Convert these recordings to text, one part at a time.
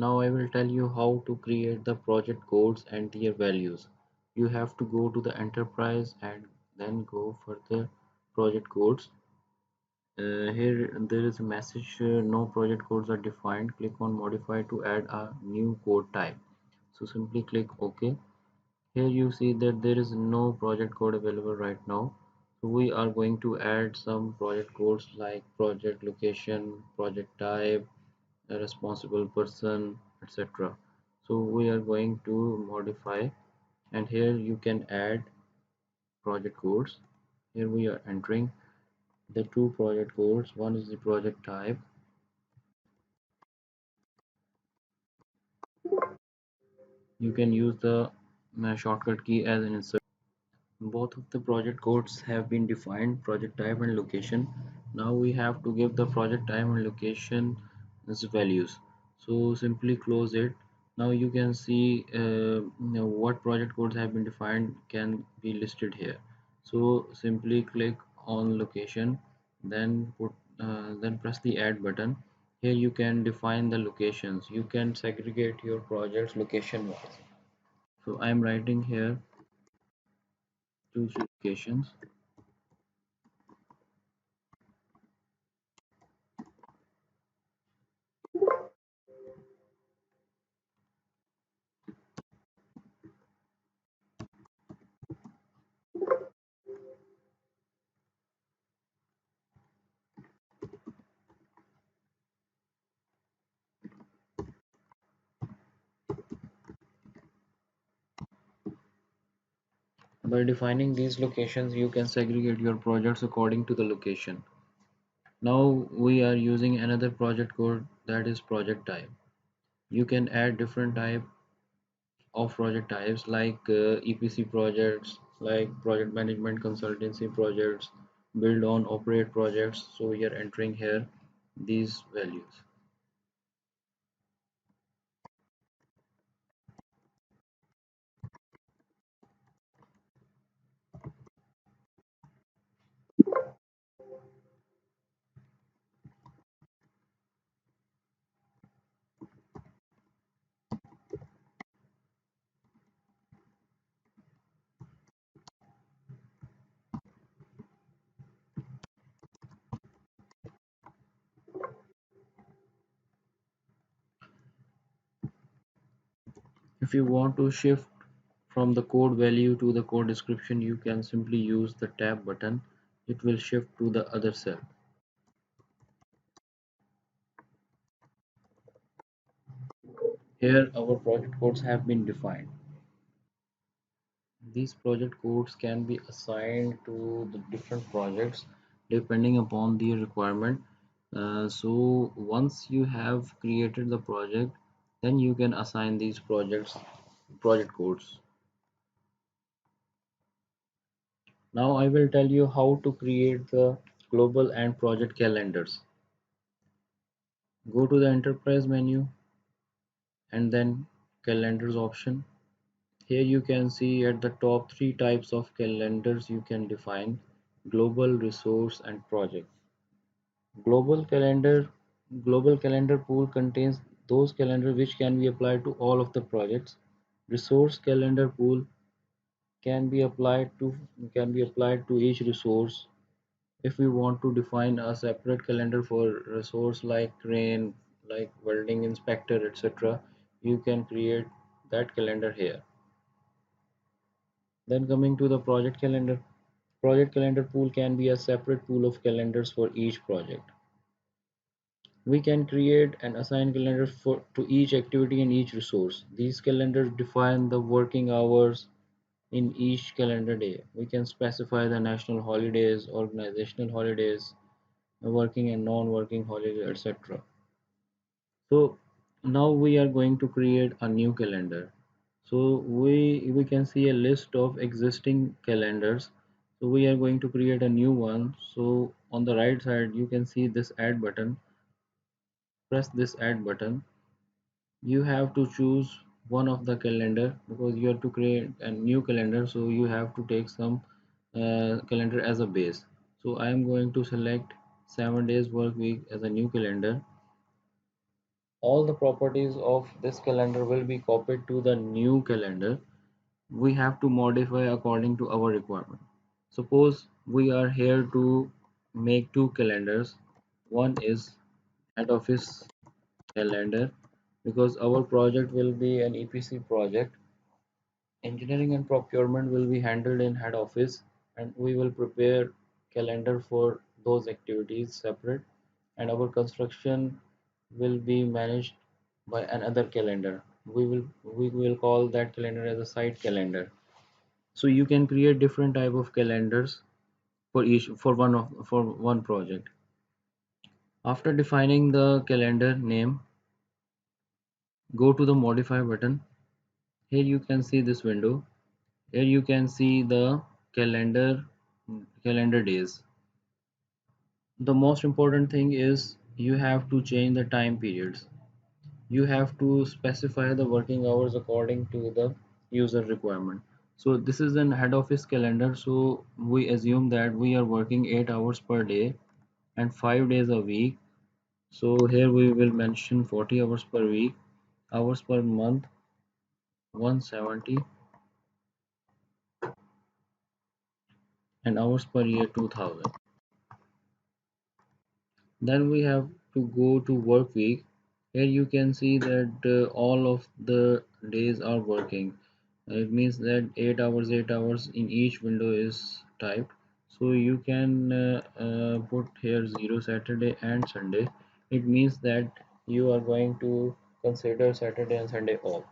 Now I will tell you how to create the project codes and their values. You have to go to the enterprise and then go for the project codes. Here there is a message, no project codes are defined. Click on modify to add a new code type. So simply click OK. Here you see that there is no project code available right now. So we are going to add some project codes like project location, project type, a responsible person, etc. So we are going to modify, and here you can add project codes. Here we are entering the two project codes. One is the project type. You can use the shortcut key as an insert. Both of the project codes have been defined, project type and location. Now we have to give the project type and location as values. So simply close it. Now you can see what project codes have been defined can be listed here. So simply click on location, then press the add button. Here you can define the locations. You can segregate your projects location wise. So I am writing here two locations. By defining these locations, you can segregate your projects according to the location. Now we are using another project code, that is project type. You can add different type of project types like EPC projects, like project management consultancy projects, build on operate projects. So we are entering here these values. If you want to shift from the code value to the code description, you can simply use the tab button. It will shift to the other cell. Here our project codes have been defined. These project codes can be assigned to the different projects depending upon the requirement. So once you have created the project, then you can assign these project codes. Now I will tell you how to create the global and project calendars. Go to the enterprise menu and then calendars option. Here you can see at the top three types of calendars you can define: global, resource, and project. Global calendar Global calendar pool contains those calendars which can be applied to all of the projects. Resource calendar pool can be applied to each resource. If we want to define a separate calendar for resource like crane, like welding inspector, etc., you can create that calendar here. Then coming to the project calendar. Project calendar pool can be a separate pool of calendars for each project. We can create and assign calendars to each activity and each resource. These calendars define the working hours in each calendar day. We can specify the national holidays, organizational holidays, working and non-working holidays, etc. So now we are going to create a new calendar. So we can see a list of existing calendars. So we are going to create a new one. So on the right side you can see this add button. Press this add button. You have to choose one of the calendar because you have to create a new calendar, so you have to take some calendar as a base. So I am going to select 7 days work week as a new calendar. All the properties of this calendar will be copied to the new calendar. We have to modify according to our requirement. Suppose we are here to make two calendars. One is head office calendar because our project will be an EPC project. Engineering and procurement will be handled in head office, and we will prepare calendar for those activities separate, and our construction will be managed by another calendar. We will call that calendar as a site calendar. So you can create different type of calendars for each for one project. After defining the calendar name, go to the modify button. Here you can see this window. Here you can see the calendar calendar days. The most important thing is you have to change the time periods. You have to specify the working hours according to the user requirement. So this is an head office calendar, so we assume that we are working 8 hours per day and 5 days a week. So here we will mention 40 hours per week, hours per month 170, and hours per year 2000. Then we have to go to work week. Here you can see that all of the days are working. It means that 8 hours in each window is typed. So you can put here 0 Saturday and Sunday. It means that you are going to consider Saturday and Sunday off.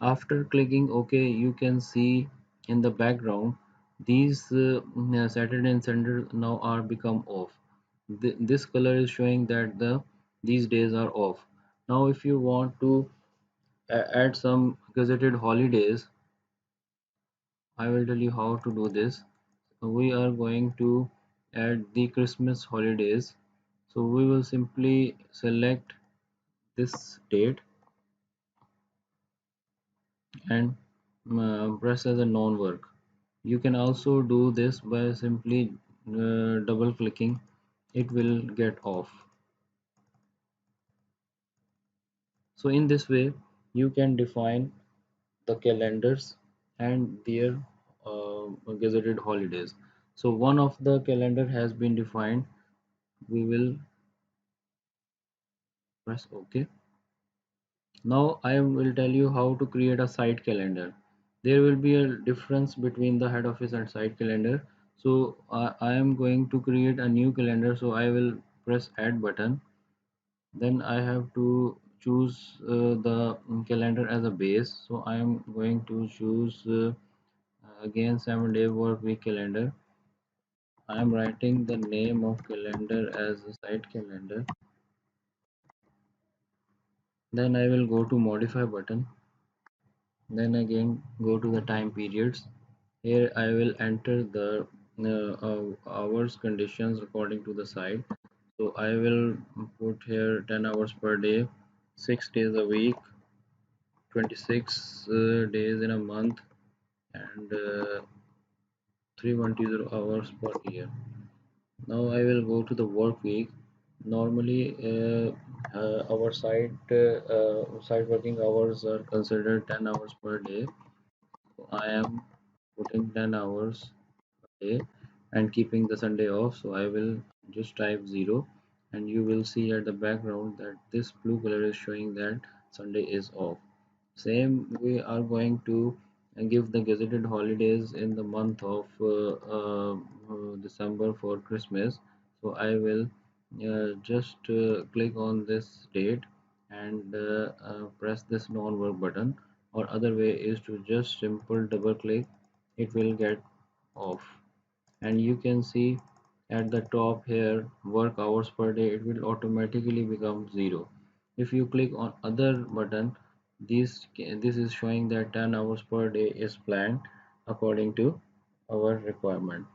After clicking OK, you can see in the background these Saturday and Sunday now are become off. This color is showing that these days are off. Now if you want to add some gazetted holidays, I will tell you how to do this. So we are going to add the Christmas holidays. So we will simply select this date and press as a non-work. You can also do this by simply double clicking. It will get off. So in this way you can define the calendars and their gazetted holidays. So one of the calendar has been defined. We will press OK. Now I will tell you how to create a site calendar. There will be a difference between the head office and site calendar. So I am going to create a new calendar. So I will press add button. Then I have to choose the calendar as a base. So I am going to choose again 7-day work week calendar. I am writing the name of calendar as a site calendar. Then I will go to modify button. Then again go to the time periods. Here I will enter the hours conditions according to the site. So I will put here 10 hours per day, 6 days a week, 26 days in a month, and 320 hours per year. Now I will go to the work week. Normally, our site working hours are considered 10 hours per day. So I am putting 10 hours a day and keeping the Sunday off. So I will just type 0, and you will see at the background that this blue color is showing that Sunday is off. Same, we are going to give the gazetted holidays in the month of December for Christmas. So I will just click on this date and press this non-work button, or other way is to just simple double click. It will get off, and you can see at the top here work hours per day, it will automatically become 0. If you click on other button, this is showing that 10 hours per day is planned according to our requirement.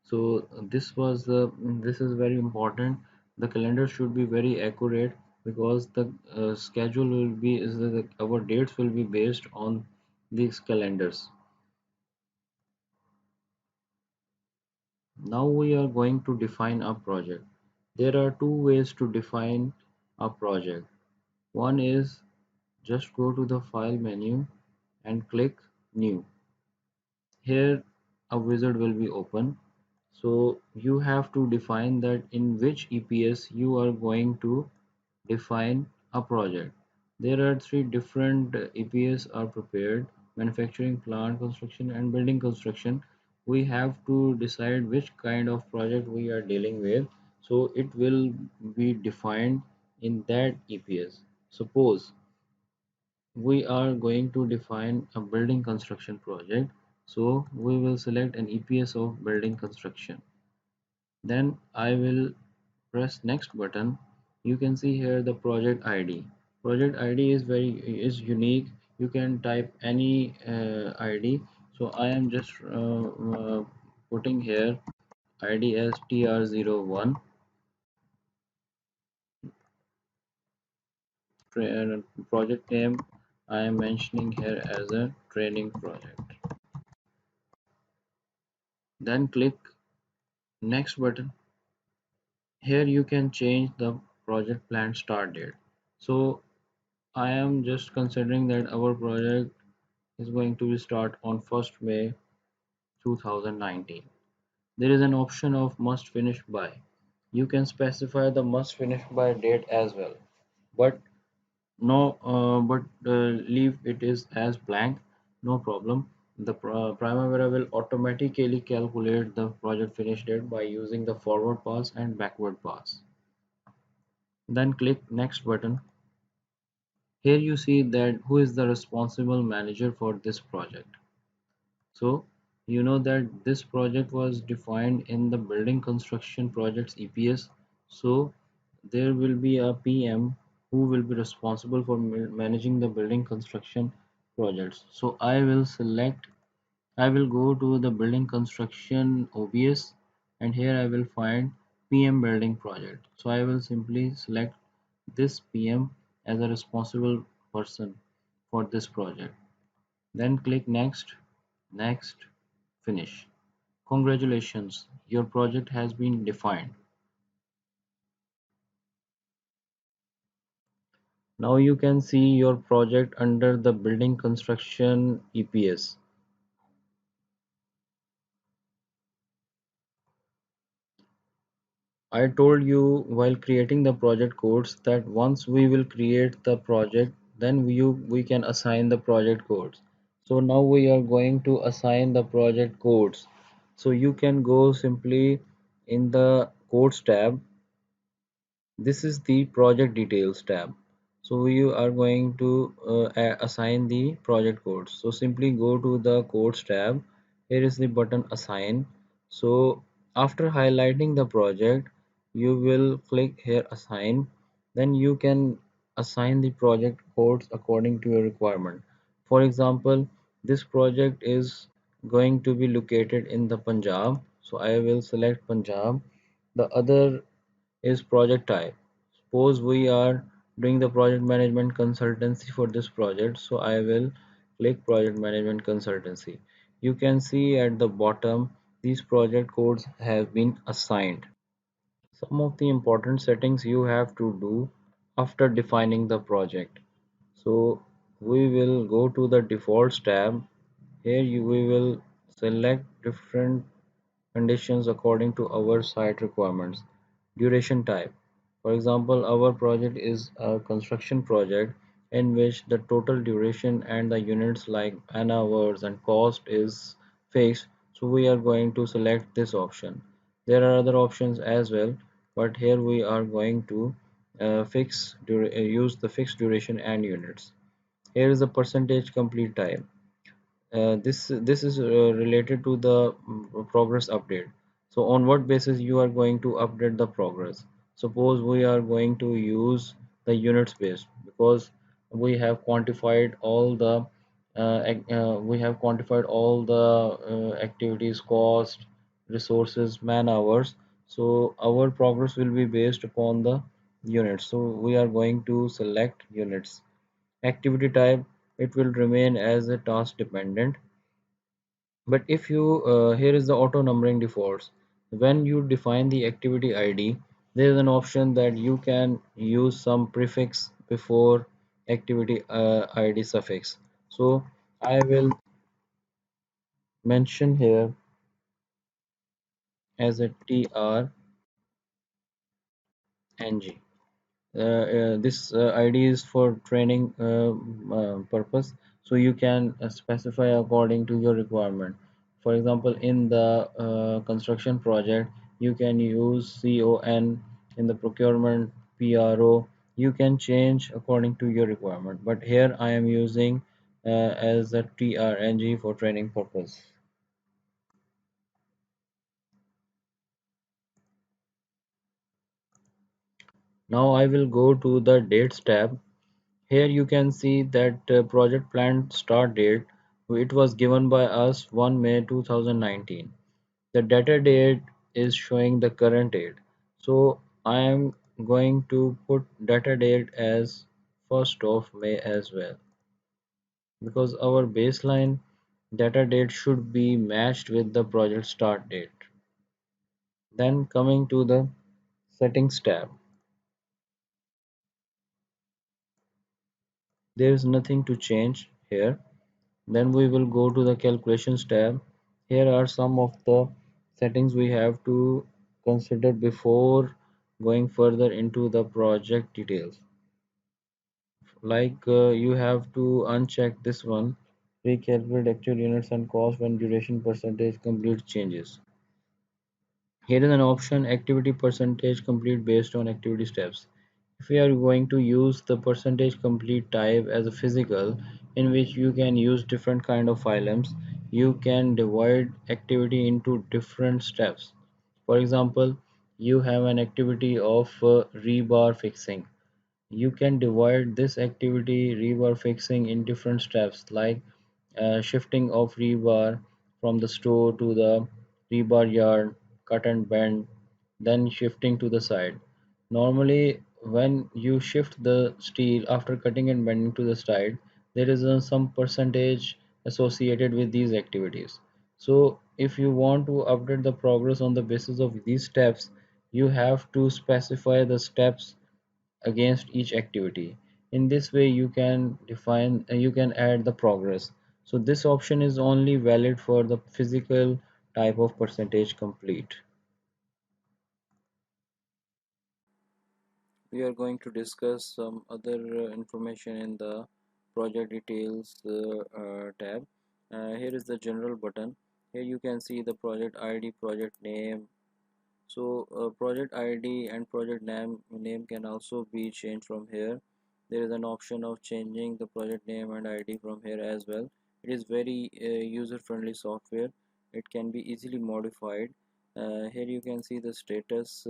So this is very important. The calendar should be very accurate because the schedule will be our dates will be based on these calendars. Now we are going to define a project. There are two ways to define a project. One is just go to the file menu and click new. Here a wizard will be open. So you have to define that in which EPS you are going to define a project. There are three different EPS are prepared: manufacturing, plant construction, and building construction. We have to decide which kind of project we are dealing with, so it will be defined in that EPS. Suppose we are going to define a building construction project, so we will select an EPS of building construction. Then I will press next button. You can see here the project ID. Project ID is unique. You can type any ID. So I am just putting here ID as TR01. Project name I am mentioning here as a training project. Then click next button. Here you can change the project plan start date. So I am just considering that our project is going to be start on 1st May 2019. There is an option of must finish by. You can specify the must finish by date as well, but leave it is as blank. No problem. The Primavera will automatically calculate the project finish date by using the forward pass and backward pass. Then click next button. Here you see that who is the responsible manager for this project. So you know that this project was defined in the building construction projects EPS. So there will be a PM who will be responsible for managing the building construction projects. So I will go to the building construction OBS, and here I will find PM building project. So I will simply select this PM as a responsible person for this project. Then click next, next, finish. Congratulations, your project has been defined. Now you can see your project under the building construction EPS. I told you while creating the project codes that once we will create the project, then we can assign the project codes. So now we are going to assign the project codes. So you can go simply in the codes tab. This is the project details tab. So you are going to assign the project codes. So simply go to the codes tab. Here is the button assign. So after highlighting the project, you will click here assign. Then you can assign the project codes according to your requirement. For example, this project is going to be located in the Punjab. So I will select Punjab. The other is project type. Suppose we are doing the project management consultancy for this project, so I will click project management consultancy. You can see at the bottom these project codes have been assigned. Some of the important settings you have to do after defining the project. So we will go to the defaults tab. Here we will select different conditions according to our site requirements. Duration type. For example, our project is a construction project in which the total duration and the units like man hours and cost is fixed. So we are going to select this option. There are other options as well, but here we are going to use the fixed duration and units. Here is the percentage complete time. This is related to the progress update. So on what basis you are going to update the progress? Suppose we are going to use the units based, because we have quantified all the activities, cost, resources, man hours. So our progress will be based upon the units. So we are going to select units. Activity type, it will remain as a task dependent. But if you here is the auto numbering defaults. When you define the activity ID, there is an option that you can use some prefix before activity ID suffix. So I will mention here as a trng. This ID is for training purpose, so you can specify according to your requirement. For example, in the construction project, you can use CON. In the procurement, PRO. You can change according to your requirement, but here I am using as a TRNG for training purpose. Now I will go to the dates tab. Here you can see that project plan start date, it was given by us 1 May 2019. The data date is showing the current date. So I am going to put data date as 1st of May as well, because our baseline data date should be matched with the project start date. Then coming to the settings tab, there is nothing to change here. Then we will go to the calculations tab. Here are some of the settings we have to consider before going further into the project details. Like you have to uncheck this one, recalculate actual units and cost when duration percentage complete changes. Here is an option, activity percentage complete based on activity steps. If we are going to use the percentage complete type as a physical, in which you can use different kind of items, you can divide activity into different steps. For example, you have an activity of rebar fixing. You can divide this activity rebar fixing in different steps, like shifting of rebar from the store to the rebar yard, cut and bend, then shifting to the side. Normally, when you shift the steel after cutting and bending to the side, there is some percentage associated with these activities. So, if you want to update the progress on the basis of these steps, you have to specify the steps against each activity. In this way you can define you can add the progress. So this option is only valid for the physical type of percentage complete. We are going to discuss some other information in the project details tab. Here is the general button. Here you can see the project ID, project name. So project ID and project name can also be changed from here. There is an option of changing the project name and ID from here as well. It is very user-friendly software. It can be easily modified. Here you can see the status,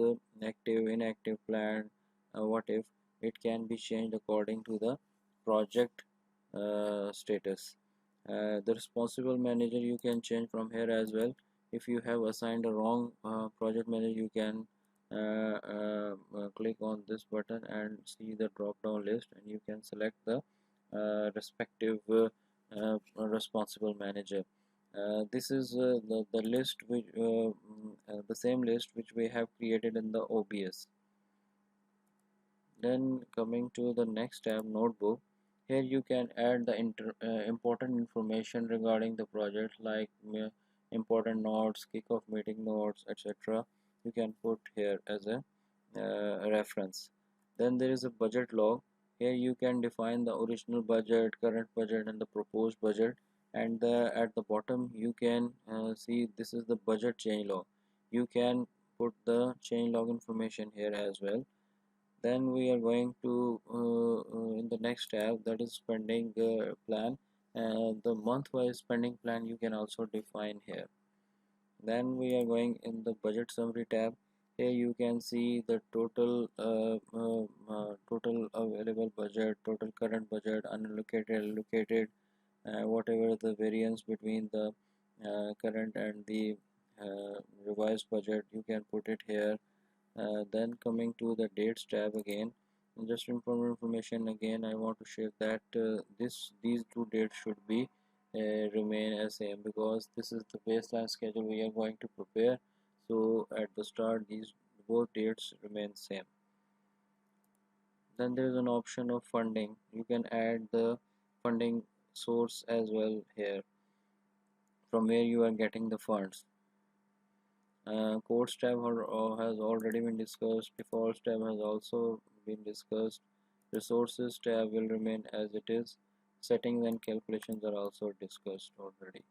active, inactive, planned, what if. It can be changed according to the project status. The responsible manager you can change from here as well. If you have assigned a wrong project manager, you can click on this button and see the drop down list, and you can select the respective responsible manager. This is the list which the same list which we have created in the OBS. Then coming to the next tab, notebook. Here you can add the important information regarding the project, like important notes, kickoff meeting notes, etc. You can put here as a reference. Then there is a budget log. Here you can define the original budget, current budget, and the proposed budget. And at the bottom you can see this is the budget change log. You can put the change log information here as well. Then we are going to in the next tab, that is spending plan. The month wise spending plan you can also define here. Then we are going in the budget summary tab. Here you can see the total available budget, total current budget, unallocated, allocated, whatever the variance between the current and the revised budget, you can put it here. Then coming to the dates tab again, just information again, I want to share that these two dates should be remain as same, because this is the baseline schedule we are going to prepare. So at the start these both dates remain same. Then there is an option of funding. You can add the funding source as well here, from where you are getting the funds. Codes tab has already been discussed. Defaults tab has also been discussed. Resources tab will remain as it is. Settings and calculations are also discussed already.